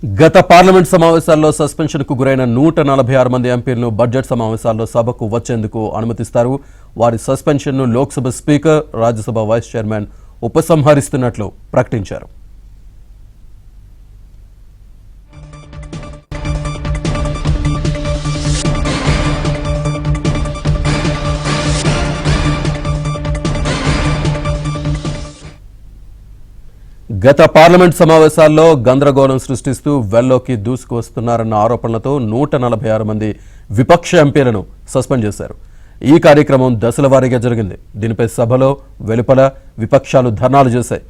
గత పార్లమెంట్ సమావేశాల్లో సస్పెన్షన్కు గురైన 146 మంది ఎంపీలను బడ్జెట్ సమావేశాల్లో సభకు వచ్చేందుకు అనుమతిస్తారు. వారి సస్పెన్షన్ను Lok Sabha speaker, Rajya Sabha vice chairman ఉపసంహరిస్తున్నట్లు ప్రకటించారు. గత పార్లమెంట్ సమావేశాల్లో గందరగోళం సృష్టిస్తూ వెల్లోకి దూసుకువస్తున్నారన్న ఆరోపణలతో 146 మంది విపక్ష ఎంపీలను సస్పెండ్ చేశారు. ఈ కార్యక్రమం దశల వారీగా జరిగింది. దీనిపై సభలో వెలుపల విపక్షాలు ధర్నాలు చేశాయి.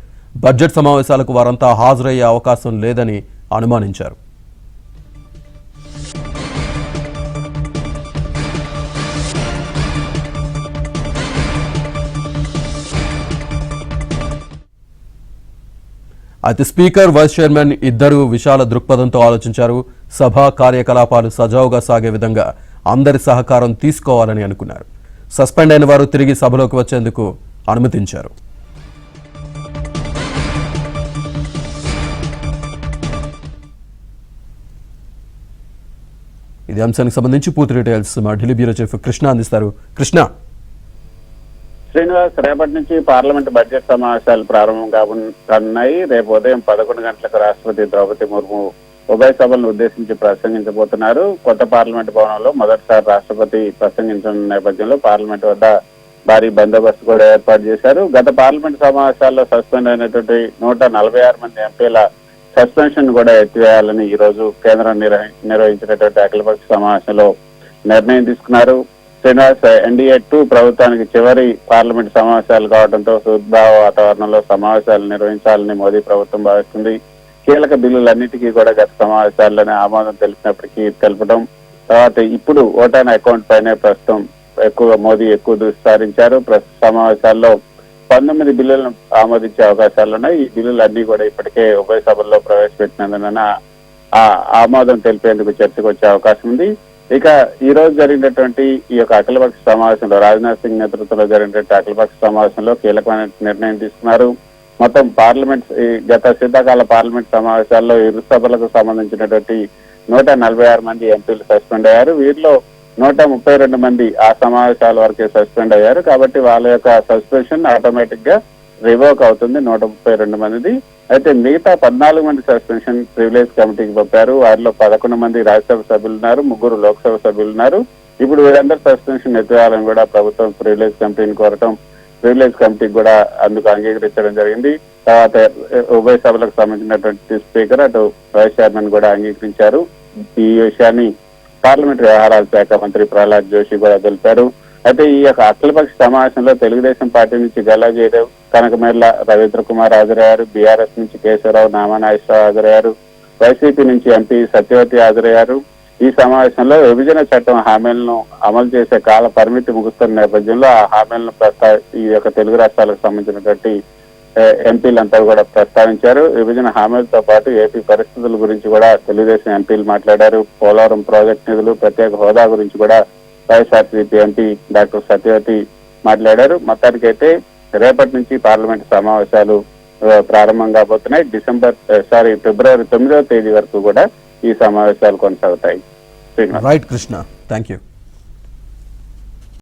బడ్జెట్ సమావేశాలకు వారంతా హాజరయ్యే అవకాశం లేదని అనుమానించారు. అయితే స్పీకర్, వైస్ చైర్మన్ ఇద్దరు విశాల దృక్పథంతో ఆలోచించారు. సభ కార్యకలాపాలు సజావుగా సాగే విధంగా అందరి సహకారం తీసుకోవాలని అనుకున్నారు. సస్పెండ్ అయిన వారు తిరిగి సభలోకి వచ్చేందుకు అనుమతించారు. ఇది అంశానికి సంబంధించి పూర్తి డీటెయిల్స్ మా ఢిల్లీ బ్యూరో చీఫ్ కృష్ణ అందిస్తారు. కృష్ణ, శ్రీనివాస్, రేపటి నుంచి పార్లమెంట్ బడ్జెట్ సమావేశాలు ప్రారంభం కానున్నాయి. రేపు ఉదయం 11 గంటలకు రాష్ట్రపతి ద్రౌపది ముర్ము ఉభయ సభలను ఉద్దేశించి ప్రసంగించబోతున్నారు. కొత్త పార్లమెంట్ భవనంలో మొదటిసారి రాష్ట్రపతి ప్రసంగించిన నేపథ్యంలో పార్లమెంట్ వద్ద భారీ బందోబస్తు కూడా ఏర్పాటు చేశారు. గత పార్లమెంట్ సమావేశాల్లో సస్పెండ్ అయినటువంటి 146 మంది ఎంపీల సస్పెన్షన్ కూడా ఎత్తివేయాలని ఈ రోజు కేంద్రం నిర్వహించినటువంటి అఖిలపక్ష సమావేశంలో నిర్ణయం తీసుకున్నారు. శ్రీనివాస్, ఎన్డీఏ 2 ప్రభుత్వానికి చివరి పార్లమెంట్ సమావేశాలు కావడంతో సుద్భావ వాతావరణంలో సమావేశాలు నిర్వహించాలని మోదీ ప్రభుత్వం భావిస్తుంది. కీలక బిల్లులన్నిటికీ కూడా గత సమావేశాల్లోనే ఆమోదం తెలపడం తర్వాత ఇప్పుడు ఓటాన్ అకౌంట్ పైనే ప్రస్తుతం మోదీ ఎక్కువ దృష్టి సారించారు. ప్రస్తుత సమావేశాల్లో 19 బిల్లులను ఆమోదించే అవకాశాలున్నాయి. ఈ బిల్లులన్నీ కూడా ఇప్పటికే ఉభయ సభల్లో ప్రవేశపెట్టినందున ఆ ఆమోదం తెలిపేందుకు చర్చకు వచ్చే అవకాశం ఉంది. ఇక ఈ రోజు జరిగినటువంటి ఈ యొక్క అఖిలపక్ష సమావేశంలో రాజ్నాథ్ సింగ్ నేతృత్వంలో జరిగినటువంటి అఖిలపక్ష సమావేశంలో కీలకమైన నిర్ణయం తీసుకున్నారు. మొత్తం గత శీతాకాల పార్లమెంట్ సమావేశాల్లో ఇరు సభలకు సంబంధించినటువంటి 146 మంది ఎంపీలు సస్పెండ్ అయ్యారు. వీరిలో 132 మంది ఆ సమావేశాల వరకే సస్పెండ్ అయ్యారు. కాబట్టి వాళ్ళ యొక్క సస్పెన్షన్ ఆటోమేటిక్ గా రివోక్ అవుతుంది 132 మందిది. అయితే మిగతా 14 మంది సస్పెన్షన్ ప్రివిలేజ్ కమిటీకి పంపారు. వారిలో 11 మంది రాజ్యసభ సభ్యులు ఉన్నారు, 3 లోక్సభ సభ్యులు ఉన్నారు. ఇప్పుడు వీరందరూ సస్పెన్షన్ ఎత్తివేయాలని కూడా ప్రభుత్వం ప్రివిలేజ్ కమిటీని కోరటం, ప్రివిలేజ్ కమిటీకి కూడా అందుకు అంగీకరించడం జరిగింది. తర్వాత ఉభయ సభలకు సంబంధించినటువంటి స్పీకర్ అటు వైస్ చైర్మన్ కూడా అంగీకరించారు. ఈ విషయాన్ని పార్లమెంటరీ వ్యవహారాల శాఖ మంత్రి ప్రహ్లాద్ జోషి కూడా తెలిపారు. అయితే ఈ యొక్క అఖిలపక్ష సమావేశంలో తెలుగుదేశం పార్టీ నుంచి గల్లా జయదేవ్, కనకమేర్ల రవీంద్ర కుమార్ హాజరయ్యారు. బీఆర్ఎస్ నుంచి కేశవరావు, నామానాగేశ్వరరావు హాజరయ్యారు. వైసీపీ నుంచి ఎంపీ సత్యవతి హాజరయ్యారు. ఈ సమావేశంలో విభజన చట్టం హామీలను అమలు చేసే కాల పరిమితి ముగుస్తున్న నేపథ్యంలో ఆ హామీలను ఈ యొక్క తెలుగు రాష్ట్రాలకు సంబంధించినటువంటి ఎంపీలంతా కూడా ప్రస్తావించారు. విభజన హామీలతో పాటు ఏపీ పరిస్థితుల గురించి కూడా తెలుగుదేశం ఎంపీలు మాట్లాడారు. పోలవరం ప్రాజెక్టు నిధులు, ప్రత్యేక హోదా గురించి కూడా వైఎస్ఆర్సీపీ ఎంపీ డాక్టర్ సత్యవతి మాట్లాడారు. మొత్తానికైతే రేపటి నుంచి పార్లమెంట్ సమావేశాలు ప్రారంభం కాబోతున్నాయి. ఫిబ్రవరి 9వ తేదీ వరకు కూడా ఈ సమావేశాలు కొనసాగుతాయి. Right Krishna, thank you.